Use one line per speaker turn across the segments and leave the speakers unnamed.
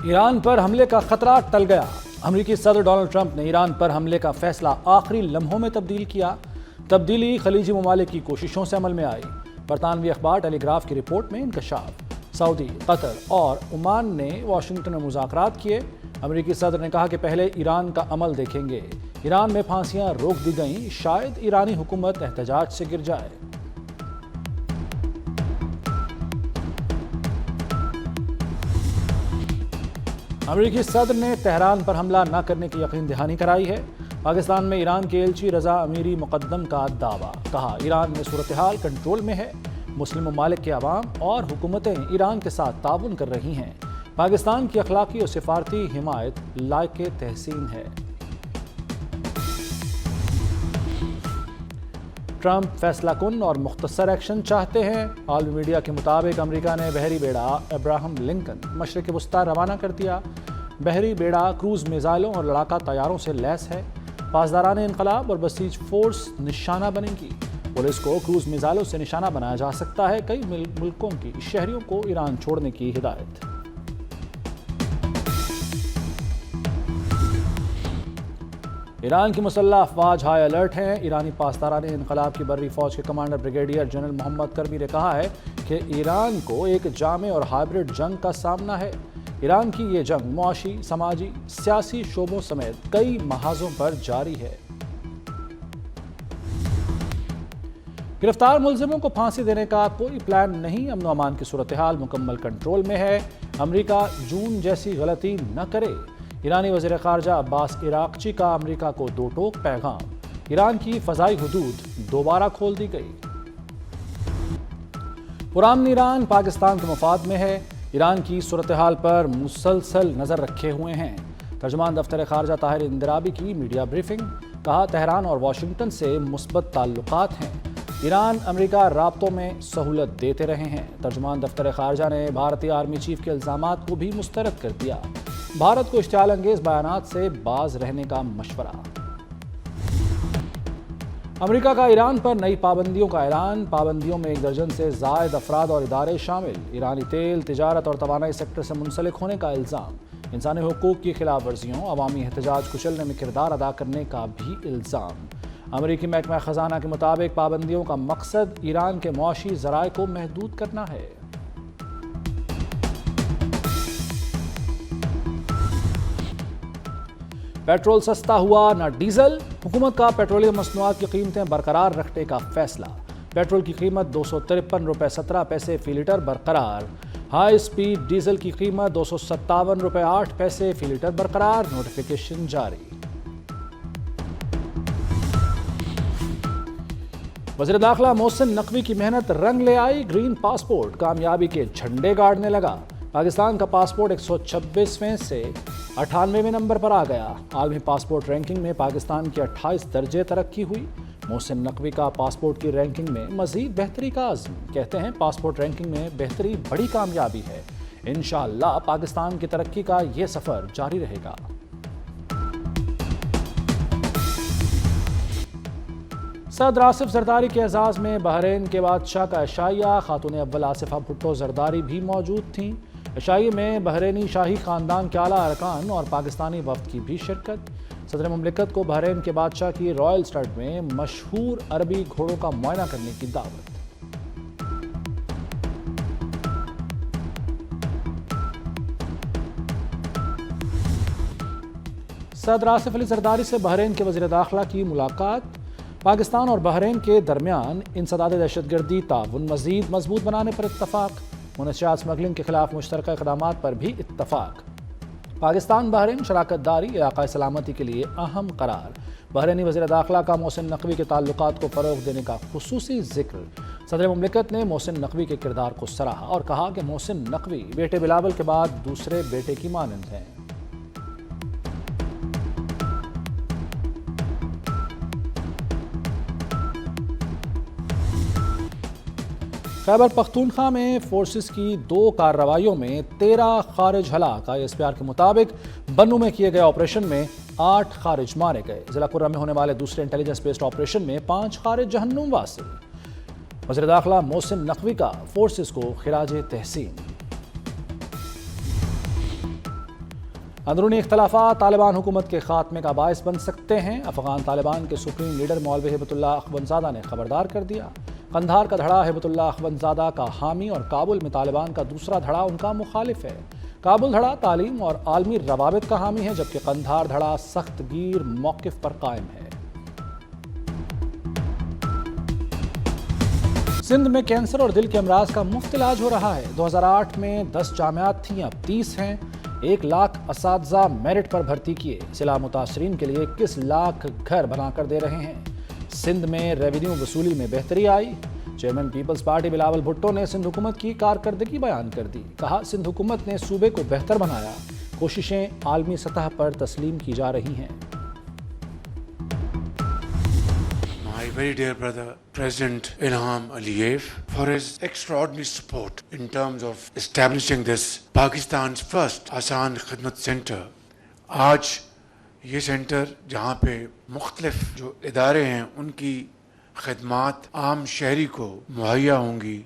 ایران پر حملے کا خطرہ ٹل گیا۔ امریکی صدر ڈونلڈ ٹرمپ نے ایران پر حملے کا فیصلہ آخری لمحوں میں تبدیل کیا۔ تبدیلی خلیجی ممالک کی کوششوں سے عمل میں آئی۔ برطانوی اخبار ٹیلی گراف کی رپورٹ میں انکشاف۔ سعودی، قطر اور عمان نے واشنگٹن میں مذاکرات کیے۔ امریکی صدر نے کہا کہ پہلے ایران کا عمل دیکھیں گے۔ ایران میں پھانسیاں روک دی گئیں، شاید ایرانی حکومت احتجاج سے گر جائے۔ امریکی صدر نے تہران پر حملہ نہ کرنے کی یقین دہانی کرائی ہے۔ پاکستان میں ایران کے ایلچی رضا امیری مقدم کا دعویٰ، کہا ایران میں صورتحال کنٹرول میں ہے۔ مسلم ممالک کے عوام اور حکومتیں ایران کے ساتھ تعاون کر رہی ہیں۔ پاکستان کی اخلاقی اور سفارتی حمایت لائق تحسین ہے۔ ٹرمپ فیصلہ کن اور مختصر ایکشن چاہتے ہیں۔ عالمی میڈیا کے مطابق امریکہ نے بحری بیڑا ابراہم لنکن مشرق وسطی روانہ کر دیا۔ بحری بیڑا کروز میزائلوں اور لڑاکا طیاروں سے لیس ہے۔ پاسداران انقلاب اور بسیج فورس نشانہ بنے گی۔ پولیس کو کروز میزائلوں سے نشانہ بنایا جا سکتا ہے۔ کئی ملکوں کی شہریوں کو ایران چھوڑنے کی ہدایت۔ ایران کی مسلح افواج ہائی الرٹ ہیں۔ ایرانی پاسداران انقلاب کی بری فوج کے کمانڈر بریگیڈیئر جنرل محمد کرمی نے کہا ہے کہ ایران کو ایک جامع اور ہائبرڈ جنگ کا سامنا ہے۔ ایران کی یہ جنگ معاشی، سماجی، سیاسی شعبوں سمیت کئی محاذوں پر جاری ہے۔ گرفتار ملزموں کو پھانسی دینے کا کوئی پلان نہیں۔ امن و امان کی صورتحال مکمل کنٹرول میں ہے۔ امریکہ جون جیسی غلطی نہ کرے۔ ایرانی وزیر خارجہ عباس عراقچی کا امریکہ کو دو ٹوک پیغام۔ ایران کی فضائی حدود دوبارہ کھول دی گئی۔ پرامن ایران پاکستان کے مفاد میں ہے۔ ایران کی صورتحال پر مسلسل نظر رکھے ہوئے ہیں۔ ترجمان دفتر خارجہ طاہر اندرابی کی میڈیا بریفنگ، کہا تہران اور واشنگٹن سے مثبت تعلقات ہیں۔ ایران امریکہ رابطوں میں سہولت دیتے رہے ہیں۔ ترجمان دفتر خارجہ نے بھارتی آرمی چیف کے الزامات کو بھی مسترد کر دیا۔ بھارت کو اشتعال انگیز بیانات سے باز رہنے کا مشورہ۔ امریکہ کا ایران پر نئی پابندیوں کا اعلان۔ پابندیوں میں 1 درجن سے زائد افراد اور ادارے شامل۔ ایرانی تیل، تجارت اور توانائی سیکٹر سے منسلک ہونے کا الزام۔ انسانی حقوق کی خلاف ورزیوں، عوامی احتجاج کچلنے میں کردار ادا کرنے کا بھی الزام۔ امریکی محکمہ خزانہ کے مطابق پابندیوں کا مقصد ایران کے معاشی ذرائع کو محدود کرنا ہے۔ پیٹرول سستا ہوا نہ ڈیزل، حکومت کا پیٹرولیم مصنوعات کی قیمتیں برقرار رکھنے کا فیصلہ۔ پیٹرول کی قیمت 253 روپے 17 پیسے فی لیٹر برقرار۔ ہائی سپیڈ ڈیزل کی قیمت 257 روپے 8 پیسے فی لیٹر برقرار۔ نوٹیفیکیشن جاری۔ وزیر داخلہ محسن نقوی کی محنت رنگ لے آئی۔ گرین پاسپورٹ کامیابی کے جھنڈے گاڑنے لگا۔ پاکستان کا پاسپورٹ 126ویں سے 98ویں نمبر پر آ گیا۔ عالمی پاسپورٹ رینکنگ میں پاکستان کی 28 درجے ترقی ہوئی۔ محسن نقوی کا پاسپورٹ کی رینکنگ میں مزید بہتری کا عزم۔ کہتے ہیں پاسپورٹ رینکنگ میں بہتری بڑی کامیابی ہے۔ انشاءاللہ پاکستان کی ترقی کا یہ سفر جاری رہے گا۔ صدر آصف زرداری کے اعزاز میں بحرین کے بادشاہ کا عشائیہ۔ خاتون اول آصفہ بھٹو زرداری بھی موجود تھیں۔ عشائیے میں بحرینی شاہی خاندان کے اعلیٰ ارکان اور پاکستانی وفد کی بھی شرکت۔ صدر مملکت کو بحرین کے بادشاہ کی رائل اسٹڈ میں مشہور عربی گھوڑوں کا معائنہ کرنے کی دعوت۔ صدر آصف علی زرداری سے بحرین کے وزیر داخلہ کی ملاقات۔ پاکستان اور بحرین کے درمیان انسداد دہشت گردی تعاون مزید مضبوط بنانے پر اتفاق۔ منشیات اسمگلنگ کے خلاف مشترکہ اقدامات پر بھی اتفاق۔ پاکستان بحرین شراکت داری علاقائی سلامتی کے لیے اہم قرار۔ بحرینی وزیر داخلہ کا محسن نقوی کے تعلقات کو فروغ دینے کا خصوصی ذکر۔ صدر مملکت نے محسن نقوی کے کردار کو سراہا اور کہا کہ محسن نقوی بیٹے بلاول کے بعد دوسرے بیٹے کی مانند ہیں۔ خیبر پختونخوا میں فورسز کی 2 کارروائیوں میں 13 خارج ہلاک۔ ISPR کے مطابق بنو میں کیے گئے آپریشن میں 8 خارج مارے گئے۔ ضلع کرہ میں ہونے والے دوسرے انٹیلیجنس بیسڈ آپریشن میں 5 خارج جہنم واصل۔ وزیر داخلہ محسن نقوی کا فورسز کو خراج تحسین۔ اندرونی اختلافات طالبان حکومت کے خاتمے کا باعث بن سکتے ہیں، افغان طالبان کے سپریم لیڈر مولوی ہبت اللہ اخونزادہ نے خبردار کر دیا۔ قندھار کا دھڑا ہبت اللہ اخونزادہ کا حامی اور کابل میں طالبان کا دوسرا دھڑا ان کا مخالف ہے۔ کابل دھڑا تعلیم اور عالمی روابط کا حامی ہے، جبکہ قندھار دھڑا سخت گیر موقف پر قائم ہے۔ سندھ میں کینسر اور دل کے امراض کا مفت علاج ہو رہا ہے۔ 2008 میں 10 جامعات تھیں، اب 30 ہیں۔ 1 لاکھ اساتذہ میرٹ پر بھرتی کیے۔ ضلع متاثرین کے لیے 21 لاکھ گھر بنا کر دے رہے ہیں۔ سندھ میں ریونیو وصولی میں بہتری آئی۔ Chairman Peoples Party Bilawal Bhutto نے سندھ حکومت کی کارکردگی بیان کر دی۔ کہا، سندھ حکومت نے صوبے کو بہتر بنایا، کوششیں عالمی سطح پر تسلیم کی جا رہی ہیں۔
My very dear brother, President Ilham Aliyev, for his extraordinary support in terms of establishing this Pakistan's first Asan Khidmat Center. آج یہ سینٹر جہاں پہ مختلف جو ادارے ہیں ان کی خدمات عام شہری کو مہیا ہوں گی،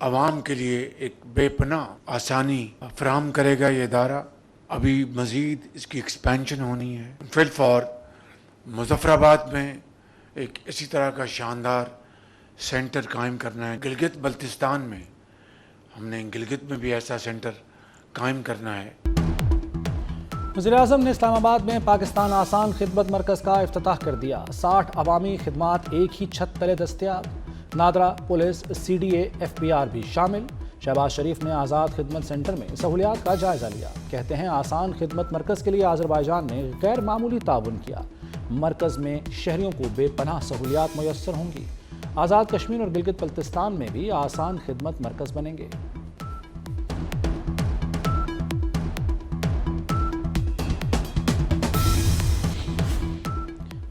عوام کے لیے ایک بے پناہ آسانی فراہم کرے گا یہ ادارہ۔ ابھی مزید اس کی ایکسپینشن ہونی ہے۔ فی الفور مظفر آباد میں ایک اسی طرح کا شاندار سینٹر قائم کرنا ہے۔ گلگت بلتستان میں ہم نے گلگت میں بھی ایسا سینٹر قائم کرنا ہے۔
وزیراعظم نے اسلام آباد میں پاکستان آسان خدمت مرکز کا افتتاح کر دیا۔ 60 عوامی خدمات ایک ہی چھت تلے دستیاب۔ نادرا، پولیس، CDA، FBR بھی شامل۔ شہباز شریف نے آزاد خدمت سینٹر میں سہولیات کا جائزہ لیا۔ کہتے ہیں، آسان خدمت مرکز کے لیے آذربائیجان نے غیر معمولی تعاون کیا۔ مرکز میں شہریوں کو بے پناہ سہولیات میسر ہوں گی۔ آزاد کشمیر اور گلگت بلتستان میں بھی آسان خدمت مرکز بنیں گے۔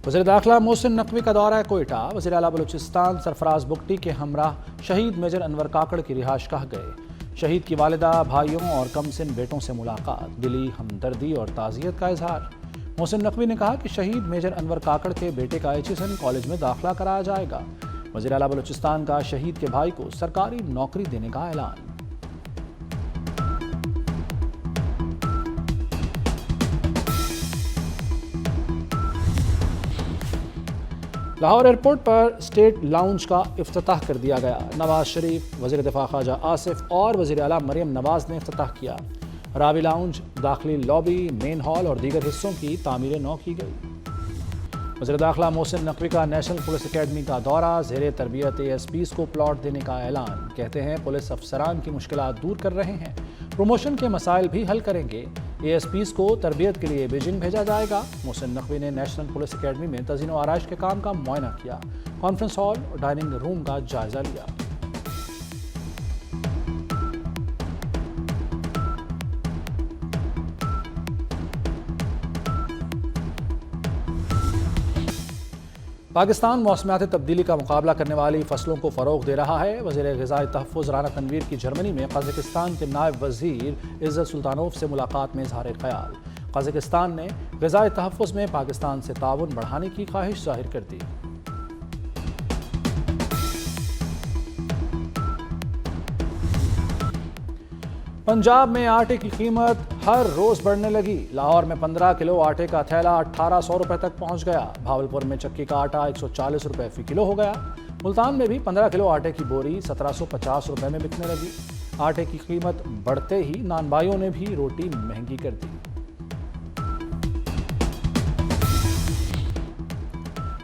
وزیر داخلہ محسن نقوی کا دورہ کوئٹہ۔ وزیر اعلیٰ بلوچستان سرفراز بگٹی کے ہمراہ شہید میجر انور کاکڑ کی رہائش گاہ گئے۔ شہید کی والدہ، بھائیوں اور کم سن بیٹوں سے ملاقات، دلی ہمدردی اور تعزیت کا اظہار۔ محسن نقوی نے کہا کہ شہید میجر انور کاکڑ کے بیٹے کا HSN کالج میں داخلہ کرایا جائے گا۔ وزیر اعلیٰ بلوچستان کا شہید کے بھائی کو سرکاری نوکری دینے کا اعلان۔ لاہور ایئرپورٹ پر اسٹیٹ لاؤنج کا افتتاح کر دیا گیا۔ نواز شریف، وزیر دفاع خواجہ آصف اور وزیر اعلیٰ مریم نواز نے افتتاح کیا۔ راوی لاؤنج، داخلی لابی، مین ہال اور دیگر حصوں کی تعمیر نو کی گئی۔ وزیر داخلہ محسن نقوی کا نیشنل پولیس اکیڈمی کا دورہ، زیر تربیت ASPs کو پلاٹ دینے کا اعلان۔ کہتے ہیں، پولیس افسران کی مشکلات دور کر رہے ہیں، پروموشن کے مسائل بھی حل کریں گے۔ ASPs کو تربیت کے لیے بیجنگ بھیجا جائے گا۔ محسن نقوی نے نیشنل پولیس اکیڈمی میں تزئین و آرائش کے کام کا معائنہ کیا، کانفرنس ہال اور ڈائننگ روم کا جائزہ لیا۔ پاکستان موسمیاتی تبدیلی کا مقابلہ کرنے والی فصلوں کو فروغ دے رہا ہے۔ وزیر غذائی تحفظ رانا تنویر کی جرمنی میں قازقستان کے نائب وزیر عزت سلطانوف سے ملاقات میں اظہار خیال۔ قازقستان نے غذائی تحفظ میں پاکستان سے تعاون بڑھانے کی خواہش ظاہر کر دی۔ پنجاب میں آٹے کی قیمت ہر روز بڑھنے لگی۔ لاہور میں 15 کلو آٹے کا تھیلا 1800 روپے تک پہنچ گیا۔ بھاولپور میں چکی کا آٹا 140 روپے فی کلو ہو گیا۔ ملتان میں بھی 15 کلو آٹے کی بوری 1750 روپے میں بکنے لگی۔ آٹے کی قیمت بڑھتے ہی نان بھائیوں نے بھی روٹی مہنگی کر دی۔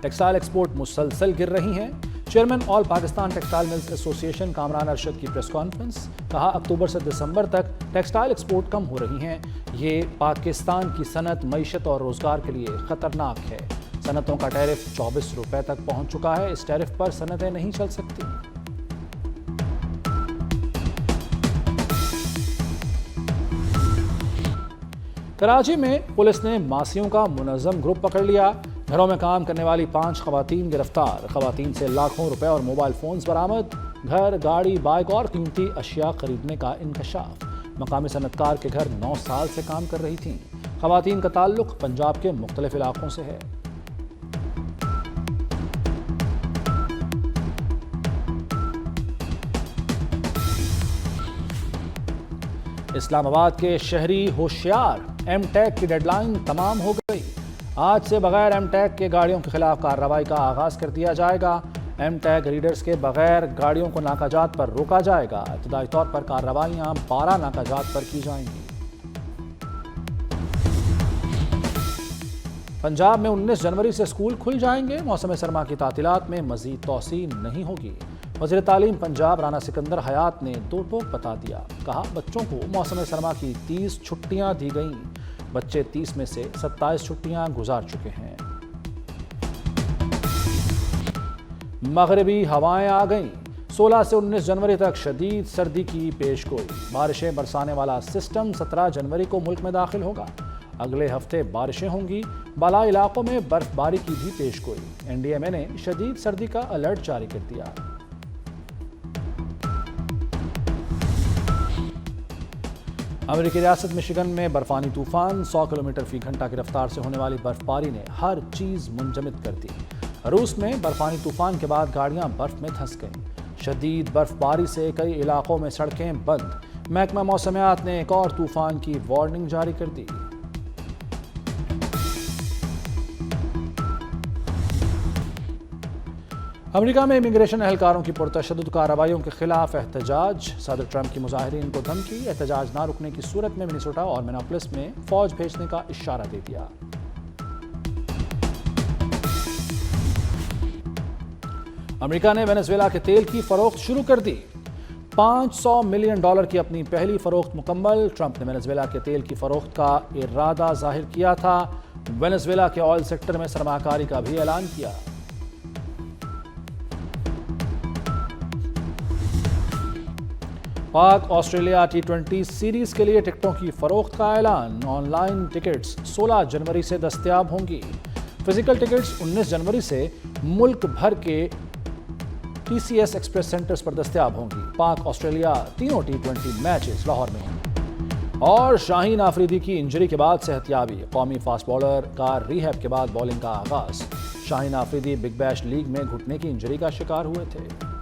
ٹیکسٹائل ایکسپورٹ مسلسل گر رہی ہیں۔ چیئرمین آل پاکستان ٹیکسٹائل ملز ایسوسی ایشن کامران ارشد کی پریس کانفرنس۔ کہا، اکتوبر سے دسمبر تک ٹیکسٹائل ایکسپورٹ کم ہو رہی ہیں۔ یہ پاکستان کی صنعت، معیشت اور روزگار کے لیے خطرناک ہے۔ صنعتوں کا ٹیرف 24 روپے تک پہنچ چکا ہے۔ اس ٹیرف پر صنعتیں نہیں چل سکتی۔ کراچی میں پولیس نے ماسیوں کا منظم گروپ پکڑ لیا۔ گھروں میں کام کرنے والی 5 خواتین گرفتار۔ خواتین سے لاکھوں روپے اور موبائل فونز برآمد۔ گھر، گاڑی، بائک اور قیمتی اشیاء خریدنے کا انکشاف۔ مقامی صنعت کار کے گھر 9 سال سے کام کر رہی تھیں۔ خواتین کا تعلق پنجاب کے مختلف علاقوں سے ہے۔ اسلام آباد کے شہری ہوشیار ایم ٹیک کی ڈیڈ لائن تمام ہو گئی۔ آج سے بغیر ایم ٹیک کے گاڑیوں کے خلاف کارروائی کا آغاز کر دیا جائے گا۔ ایم ٹیک ریڈرز کے بغیر گاڑیوں کو ناکہ جات پر روکا جائے گا۔ ابتدائی طور پر کارروائیاں 12 ناکہ جات پر کی جائیں گی۔ پنجاب میں 19 جنوری سے اسکول کھل جائیں گے۔ موسم سرما کی تعطیلات میں مزید توسیع نہیں ہوگی۔ وزیر تعلیم پنجاب رانا سکندر حیات نے دو ٹوک بتا دیا۔ کہا بچوں کو موسم سرما کی 30 چھٹیاں دی گئیں۔ بچے 30 میں سے 27 چھٹیاں گزار چکے ہیں۔ مغربی ہوائیں آ گئیں۔ 16 سے 19 جنوری تک شدید سردی کی پیش گوئی۔ بارشیں برسانے والا سسٹم 17 جنوری کو ملک میں داخل ہوگا۔ اگلے ہفتے بارشیں ہوں گی۔ بالائی علاقوں میں برف باری کی بھی پیش گوئی۔ این ڈی ایم اے نے شدید سردی کا الرٹ جاری کر دیا۔ امریکی ریاست مشیگن میں برفانی طوفان 100 کلومیٹر فی گھنٹہ کی رفتار سے ہونے والی برف باری نے ہر چیز منجمد کر دی۔ روس میں برفانی طوفان کے بعد گاڑیاں برف میں دھنس گئیں۔ شدید برف باری سے کئی علاقوں میں سڑکیں بند۔ محکمہ موسمیات نے ایک اور طوفان کی وارننگ جاری کر دی۔ امریکہ میں امیگریشن اہلکاروں کی پرتشدد کارروائیوں کے خلاف احتجاج۔ صدر ٹرمپ کی مظاہرین کو دھمکی۔ احتجاج نہ رکنے کی صورت میں منیسوٹا اور منیاپولس میں فوج بھیجنے کا اشارہ دے دیا۔ امریکہ نے وینزویلا کے تیل کی فروخت شروع کر دی۔ $500 ملین کی اپنی پہلی فروخت مکمل۔ ٹرمپ نے وینزویلا کے تیل کی فروخت کا ارادہ ظاہر کیا تھا۔ وینزویلا کے آئل سیکٹر میں سرمایہ کاری کا بھی اعلان کیا۔ پاک آسٹریلیا T20 سیریز کے لیے ٹکٹوں کی فروخت کا اعلان۔ آن لائن ٹکٹس 16 جنوری سے دستیاب ہوں گی۔ فزیکل ٹکٹس 19 جنوری سے ملک بھر کے TCS ایکسپریس سینٹرز پر دستیاب ہوں گی۔ پاک آسٹریلیا تینوں T20 میچز لاہور میں ہوں گے۔ اور شاہین آفریدی کی انجری کے بعد صحت یابی۔ قومی فاسٹ بولر کا ریہیب کے بعد بولنگ کا آغاز۔ شاہین آفریدی بگ بیش لیگ میں گھٹنے کی انجری کا شکار ہوئے تھے۔